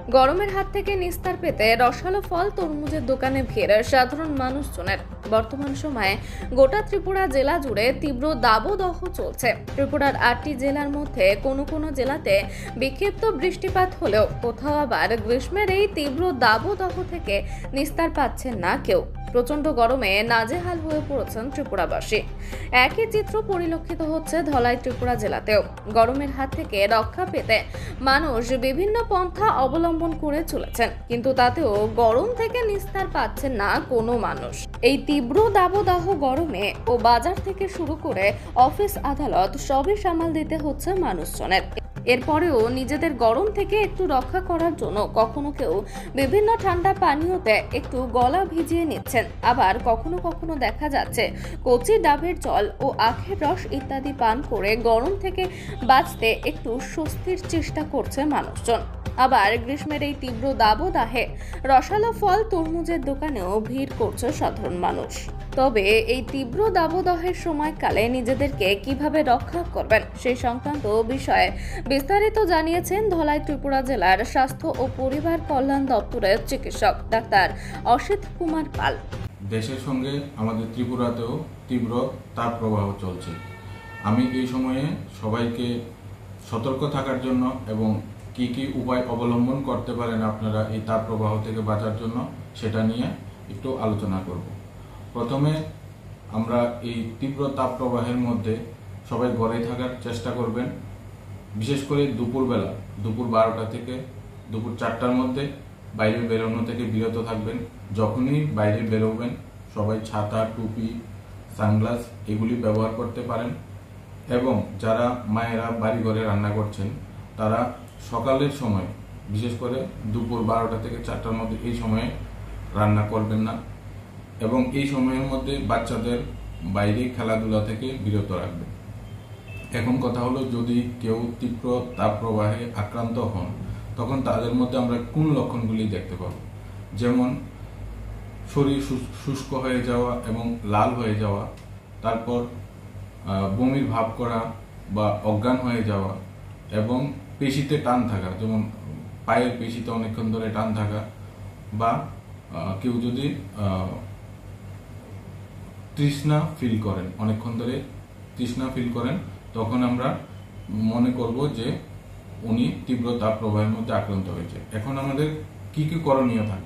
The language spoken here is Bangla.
গরমের হাত থেকে নিস্তার পেতে রসালো ফল তরমুজের দোকানে ভিড় সাধারণ মানুষজনের। বর্তমান সময়ে গোটা ত্রিপুরা জেলা জুড়ে তীব্র দাবদাহ চলছে। ত্রিপুরার 8টি জেলার মধ্যে কোনো কোনো জেলাতে বিক্ষিপ্ত বৃষ্টিপাত হলেও কোথাও আবার গ্রীষ্মের এই তীব্র দাবদাহ থেকে নিস্তার পাচ্ছেন না কেউ। প্রচন্ড গরমে নাজেহাল হয়ে পড়েছেন ত্রিপুরাবাসী। একই চিত্র পরিলক্ষিত হচ্ছে ধলাই ত্রিপুরা জেলাতেও। গরমের হাত থেকে রক্ষা পেতে মানুষ বিভিন্ন পন্থা অবলম্বন করে চলেছেন, কিন্তু তাতেও গরম থেকে নিস্তার পাচ্ছেন না কোনো মানুষ। এই তীব্র দাবদাহ গরমে ও বাজার থেকে শুরু করে অফিস আদালত সবই সামাল দিতে হচ্ছে মানুষজনের। এরপরেও নিজেদের গরম থেকে একটু রক্ষা করার জন্য কখনো কেউ বিভিন্ন ঠান্ডা পানীয়তে একটু গলা ভিজিয়ে নিচ্ছেন, আবার কখনো কখনো দেখা যাচ্ছে কচি ডাবের জল ও আখের রস ইত্যাদি পান করে গরম থেকে বাঁচতে একটু স্বস্তির চেষ্টা করছে মানুষজন। আবার গ্রীষ্মের এই তীব্র দাবদাহে রসালো ফল তরমুজের দোকানেও ভিড় করছে সাধারণ মানুষ। তবে এই তীব্র দাবদাহের সময়কালে নিজেদেরকে কিভাবে রক্ষা করবেন সেই সংক্রান্ত বিষয়ে বিস্তারিত জানিয়েছেন ধলাই ত্রিপুরা জেলার স্বাস্থ্য ও পরিবার কল্যাণ দপ্তরের চিকিৎসক ডাক্তার অসিত কুমার পাল। দেশের সঙ্গে আমাদের ত্রিপুরাতেও তীব্র তাপ প্রবাহ চলছে। আমি এই সময়ে সবাইকে সতর্ক থাকার জন্য এবং কি কি উপায় অবলম্বন করতে পারেন আপনারা এই তাপ প্রবাহ থেকে বাঁচার জন্য সেটা নিয়ে একটু আলোচনা করব। প্রথমে আমরা এই তীব্র তাপ প্রবাহের মধ্যে সবাই ঘরে থাকার চেষ্টা করবেন। বিশেষ করে দুপুরবেলা, দুপুর 12টা থেকে দুপুর 4টার মধ্যে বাইরে বেরোনো থেকে বিরত থাকবেন। যখনই বাইরে বেরোবেন সবাই ছাতা, টুপি, সানগ্লাস এগুলি ব্যবহার করতে পারেন। এবং যারা মায়েরা বাড়ি ঘরে রান্না করছেন তারা সকালের সময়, বিশেষ করে দুপুর 12টা থেকে 4টার মধ্যে এই সময়ে রান্না করবেন না এবং এই সময়ের মধ্যে বাচ্চাদের বাইরে খেলাধুলা থেকে বিরত রাখবেন। এখন কথা হলো, যদি কেউ তীব্র তাপ প্রবাহে আক্রান্ত হন তখন তাদের মধ্যে আমরা কোন লক্ষণগুলি দেখতে পাবো, যেমন শরীর শুষ্ক হয়ে যাওয়া এবং লাল হয়ে যাওয়া, তারপর বমির ভাব করা বা অজ্ঞান হয়ে যাওয়া এবং পেশিতে টান থাকা, যেমন পায়ের পেশিতে অনেকক্ষণ ধরে টান থাকা, বা কেউ যদি তৃষ্ণা ফিল করেন, অনেকক্ষণ ধরে তৃষ্ণা ফিল করেন, তখন আমরা মনে করব যে উনি তীব্র তাপ প্রবাহের মধ্যে আক্রান্ত হয়েছে। এখন আমাদের কি কি করণীয় থাকে।